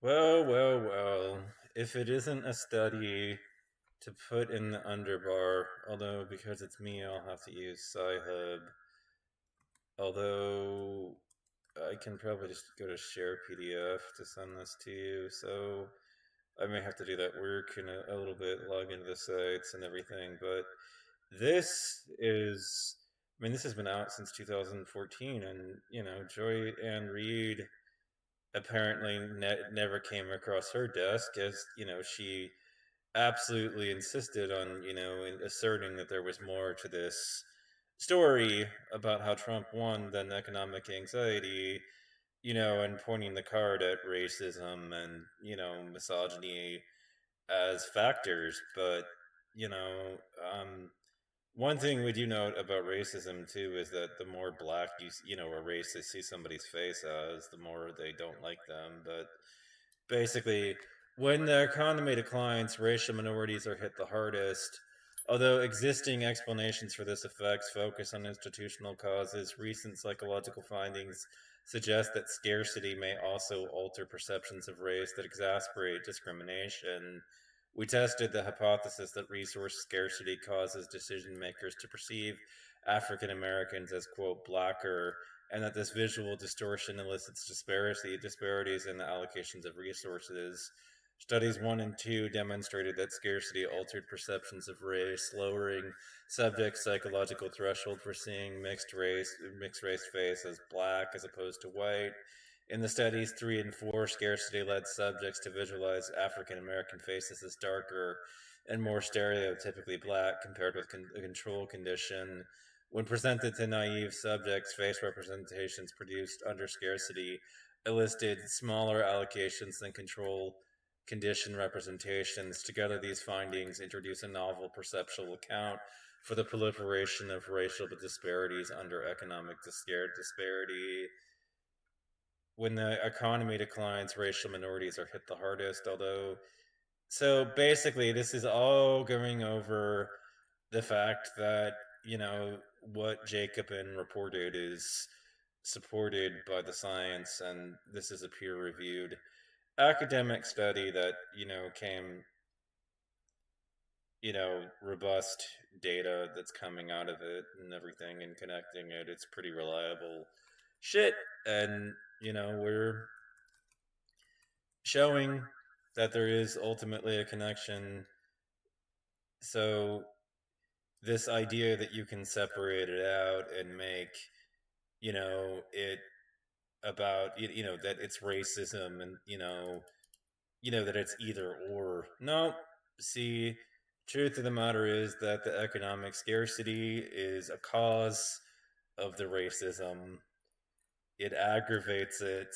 Well. If it isn't a study to put in the underbar, although because it's me, I'll have to use Sci-Hub. Although I can probably just go to share PDF to send this to you, so I may have to do that work in a little bit, log into the sites and everything. But this is, I mean, this has been out since 2014, and Joy Ann Reid apparently never came across her desk, as she absolutely insisted on asserting that there was more to this story about how Trump won than economic anxiety, and pointing the card at racism and misogyny as factors. But you know one thing we do note about racism too is that the more black a racist see somebody's face as, the more they don't like them. But basically, when the economy declines, racial minorities are hit the hardest. Although existing explanations for this effect focus on institutional causes, recent psychological findings suggest that scarcity may also alter perceptions of race that exacerbate discrimination. We tested the hypothesis that resource scarcity causes decision makers to perceive African Americans as, quote, blacker, and that this visual distortion elicits disparities in the allocations of resources. Studies 1 and 2 demonstrated that scarcity altered perceptions of race, lowering subjects' psychological threshold for seeing mixed race face as black as opposed to white. In the studies 3 and 4, scarcity led subjects to visualize African American faces as darker and more stereotypically black compared with a control condition. When presented to naive subjects, face representations produced under scarcity elicited smaller allocations than control condition representations. Together, these findings introduce a novel perceptual account for the proliferation of racial disparities under economic disparity. When the economy declines, racial minorities are hit the hardest. So basically, this is all going over the fact that what Jacobin reported is supported by the science, and this is a peer-reviewed academic study that came robust data that's coming out of it and everything, and connecting it. It's pretty reliable shit, and we're showing that there is ultimately a connection. So this idea that you can separate it out and make it about that it's racism, and that it's either or. No, see, truth of the matter is that the economic scarcity is a cause of the racism. It aggravates it.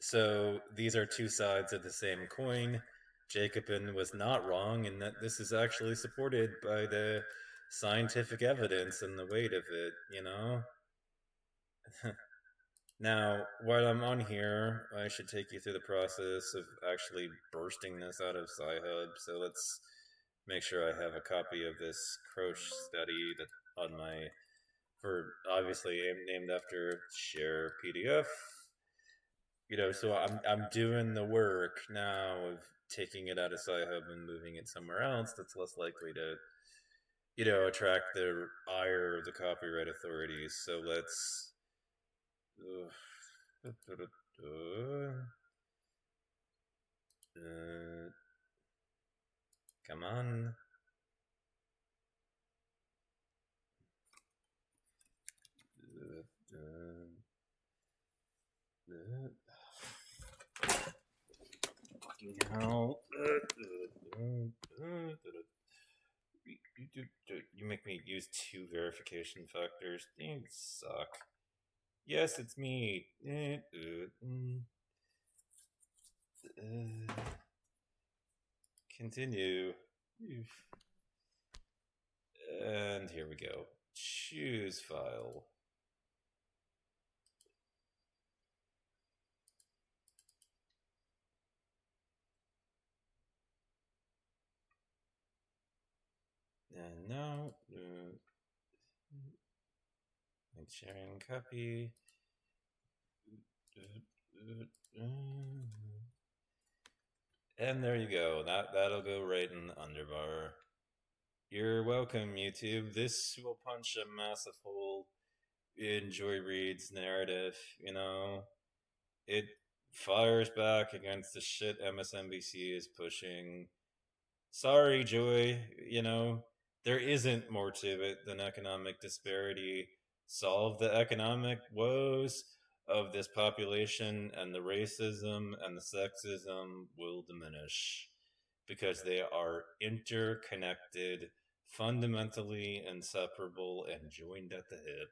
So these are two sides of the same coin. Jacobin was not wrong in that this is actually supported by the scientific evidence and the weight of it, Now, while I'm on here, I should take you through the process of actually bursting this out of Sci-Hub. So let's make sure I have a copy of this Croce study that on my, for obviously named after share PDF. So I'm doing the work now of taking it out of Sci-Hub and moving it somewhere else that's less likely to attract the ire of the copyright authorities. So let's come on. Fucking hell. You make me use 2 verification factors. You suck. Yes, it's me. Continue. And here we go. Choose file. And now, I'm sharing copy. And there you go. That'll go right in the underbar. You're welcome, YouTube. This will punch a massive hole in Joy Reid's narrative. You know, it fires back against the shit MSNBC is pushing. Sorry, Joy. You know, there isn't more to it than economic disparity. Solve the economic woes of this population, and the racism and the sexism will diminish because they are interconnected, fundamentally inseparable, and joined at the hip.